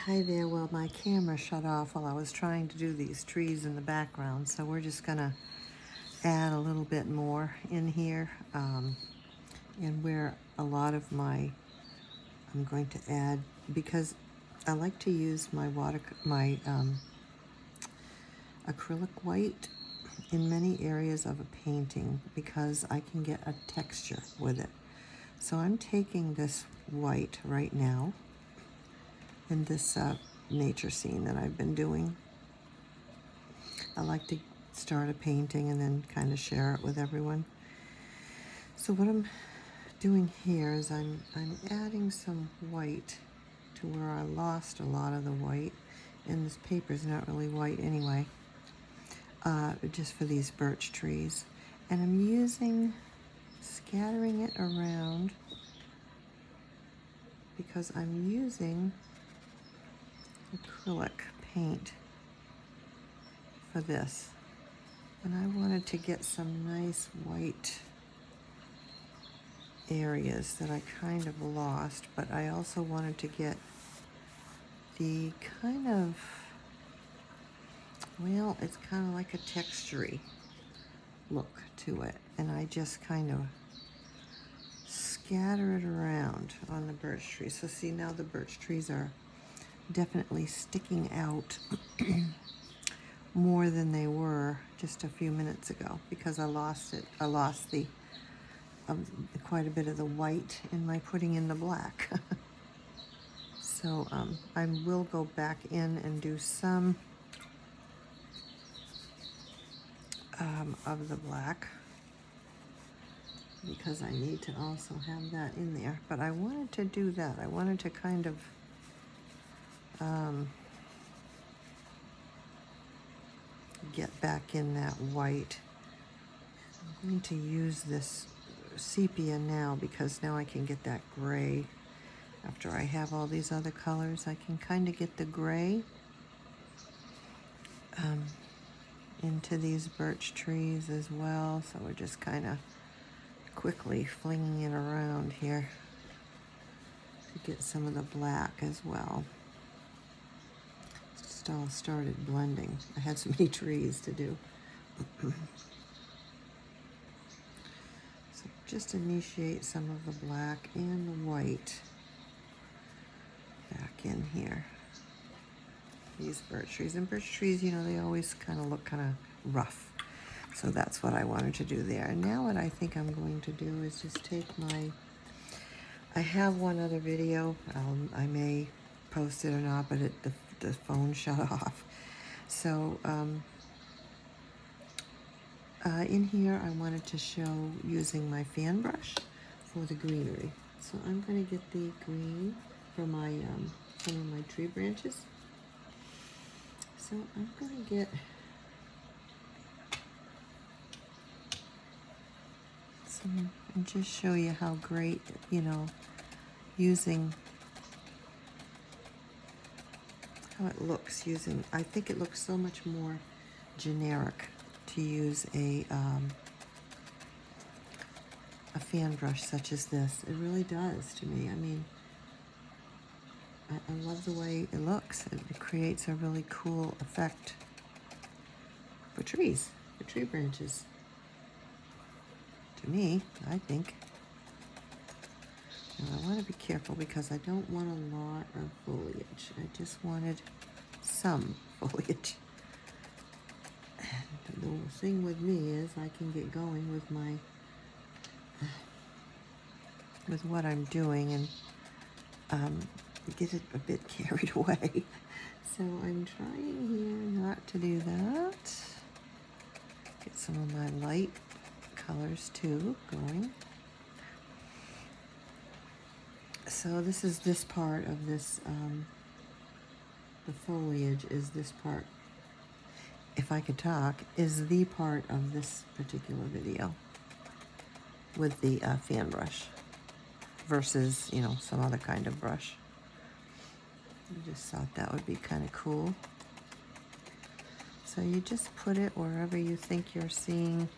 Hi there. Well, my camera shut off while I was trying to do these trees in the background, so we're just gonna add a little bit more in here, and where a lot of I'm going to add, because I like to use my acrylic white in many areas of a painting because I can get a texture with it. So I'm taking this white right now in this nature scene that I've been doing. I like to start a painting and then kind of share it with everyone. So what I'm doing here is I'm adding some white to where I lost a lot of the white, and this paper is not really white anyway, just for these birch trees. And I'm scattering it around because I'm using acrylic paint for this. And I wanted to get some nice white areas that I kind of lost, but I also wanted to get the kind of, well, it's kind of like a textury look to it. And I just kind of scatter it around on the birch trees. So see, now the birch trees are definitely sticking out more than they were just a few minutes ago because I lost the quite a bit of the white in my putting in the black. So I will go back in and do some of the black because I need to also have that in there. But I wanted to do that. I wanted to kind of get back in that white. I'm going to use this sepia now because now I can get that gray. After I have all these other colors, I can kind of get the gray into these birch trees as well. So we're just kind of quickly flinging it around here to get some of the black as well. It just all started blending. I had so many trees to do. So just initiate some of the black and the white back in here. These birch trees. And birch trees, you know, they always kind of look kind of rough. So that's what I wanted to do there. And now what I think I'm going to do is just take I have one other video. I may post it or not, but the phone shut off. So in here I wanted to show using my fan brush for the greenery. So I'm going to get the green for my some of my tree branches. So I'm going to get some and just show you how great, you know, using how it looks using, I think it looks so much more generic to use a fan brush such as this. It really does to me. I mean, I love the way it looks. It creates a really cool effect for trees, for tree branches. To me, I think. Now I want to be careful because I don't want a lot of foliage. I just wanted some foliage. And the thing with me is I can get going with what I'm doing and get it a bit carried away. So I'm trying here not to do that. Get some of my light colors too going. So this is this part of this, the foliage is this part, if I could talk, is the part of this particular video with the fan brush versus, you know, some other kind of brush. I just thought that would be kind of cool. So you just put it wherever you think you're seeing,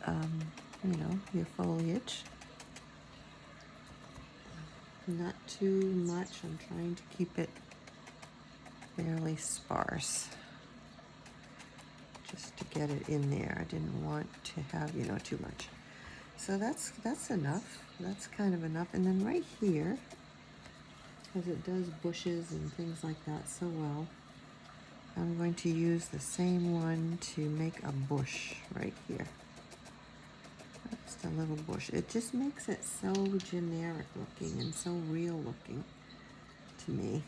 you know, your foliage. Not too much. I'm trying to keep it fairly sparse, just to get it in there. I didn't want to have, you know, too much. So that's enough. That's kind of enough. And then right here, because it does bushes and things like that so well, I'm going to use the same one to make a bush right here. Just a little bush. It just makes it so generic looking and so real looking to me.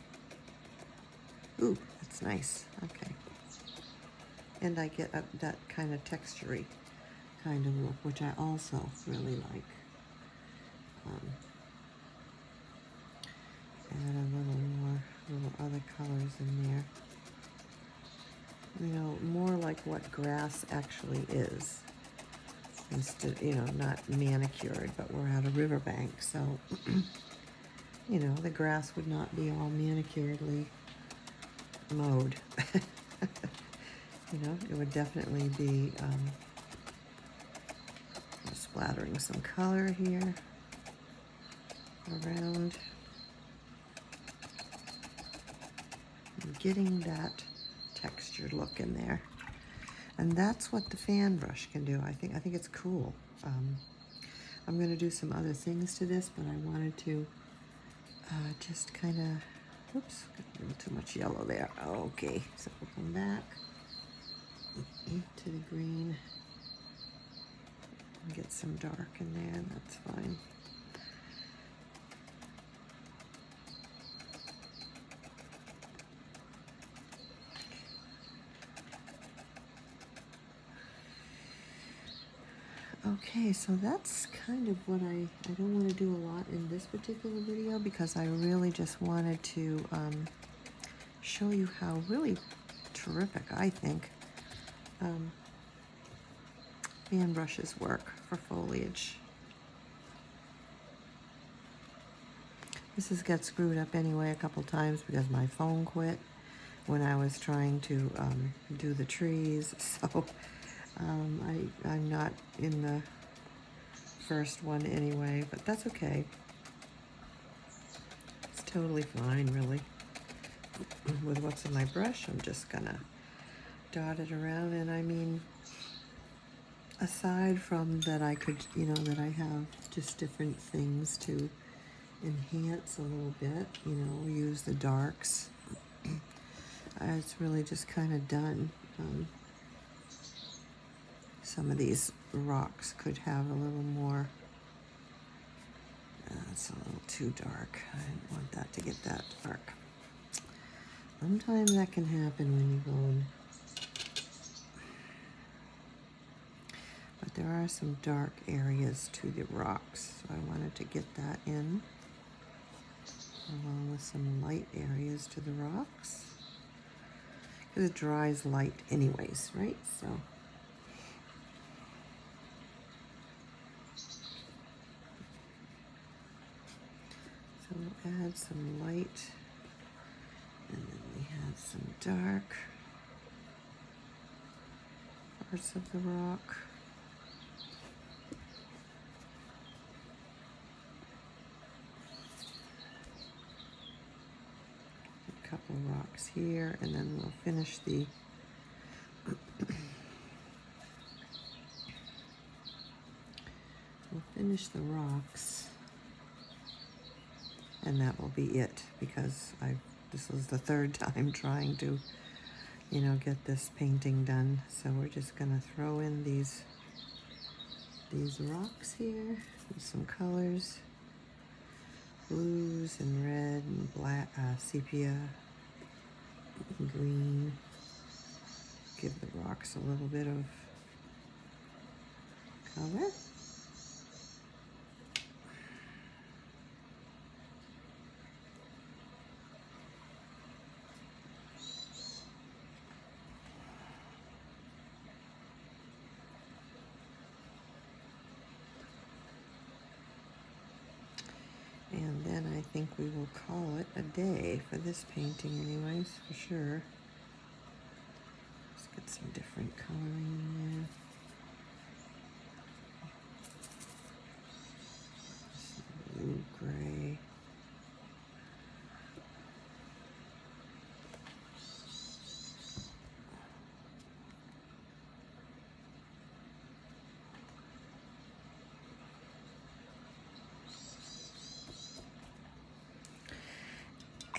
Ooh, that's nice. Okay. And I get that kind of textury kind of look, which I also really like. Add a little other colors in there. You know, more like what grass actually is. Instead, you know, not manicured, but we're at a riverbank, so, you know, the grass would not be all manicuredly mowed. You know, it would definitely be splattering some color here around. And getting that textured look in there. And that's what the fan brush can do. I think it's cool. I'm going to do some other things to this, but I wanted to just kind of, oops, got a little too much yellow there. Okay, so we'll come back to the green and get some dark in there. That's fine. Okay, so that's kind of what I don't want to do a lot in this particular video, because I really just wanted to show you how really terrific I think fan brushes work for foliage. This has got screwed up anyway a couple times because my phone quit when I was trying to do the trees, so I'm not in the first one anyway, but that's okay. It's totally fine, really. With what's in my brush, I'm just gonna dot it around, and I mean, aside from that I could, you know, that I have just different things to enhance a little bit, you know, use the darks. It's really just kind of done. Some of these rocks could have a little more, it's a little too dark. I didn't want that to get that dark. Sometimes that can happen when you go in. But there are some dark areas to the rocks, so I wanted to get that in, along with some light areas to the rocks. Because it dries light anyways, right? So we'll add some light, and then we have some dark parts of the rock. A couple rocks here, and then we'll finish the the rocks, and that will be it, because this was the third time trying to, you know, get this painting done. So we're just gonna throw in these rocks here with some colors, blues and red and black, sepia, and green. Give the rocks a little bit of color. And then I think we will call it a day for this painting anyways, for sure. Let's get some different coloring in there. Some blue, gray.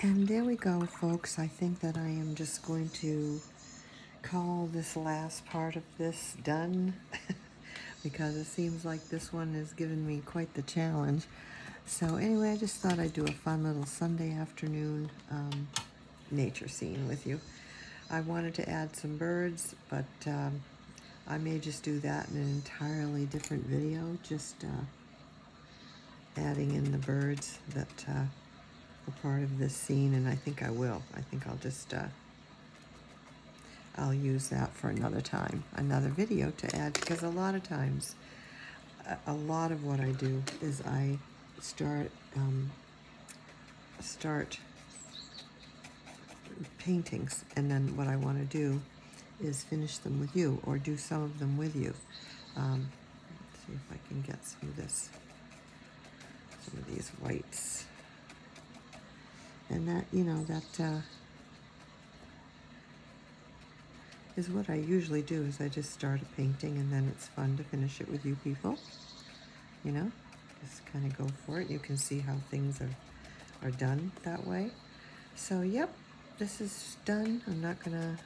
And there we go, folks. I think that I am just going to call this last part of this done because it seems like this one has given me quite the challenge. So anyway, I just thought I'd do a fun little Sunday afternoon nature scene with you. I wanted to add some birds, but I may just do that in an entirely different video, just adding in the birds that are part of this scene, and I think I will. I think I'll just I'll use that for another time, another video to add, because a lot of times, a lot of what I do is I start paintings, and then what I want to do is finish them with you, or do some of them with you. Let's see if I can get some of this, some of these whites, and that, you know, that is what I usually do. Is I just start a painting, and then it's fun to finish it with you people. You know, just kind of go for it. You can see how things are done that way. So yep, this is done. I'm not gonna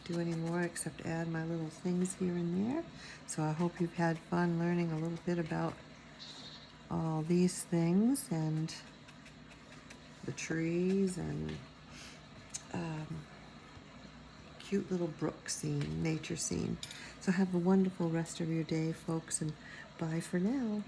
do any more except add my little things here and there. So I hope you've had fun learning a little bit about all these things and the trees and cute little brook scene, nature scene. So have a wonderful rest of your day, folks, and bye for now.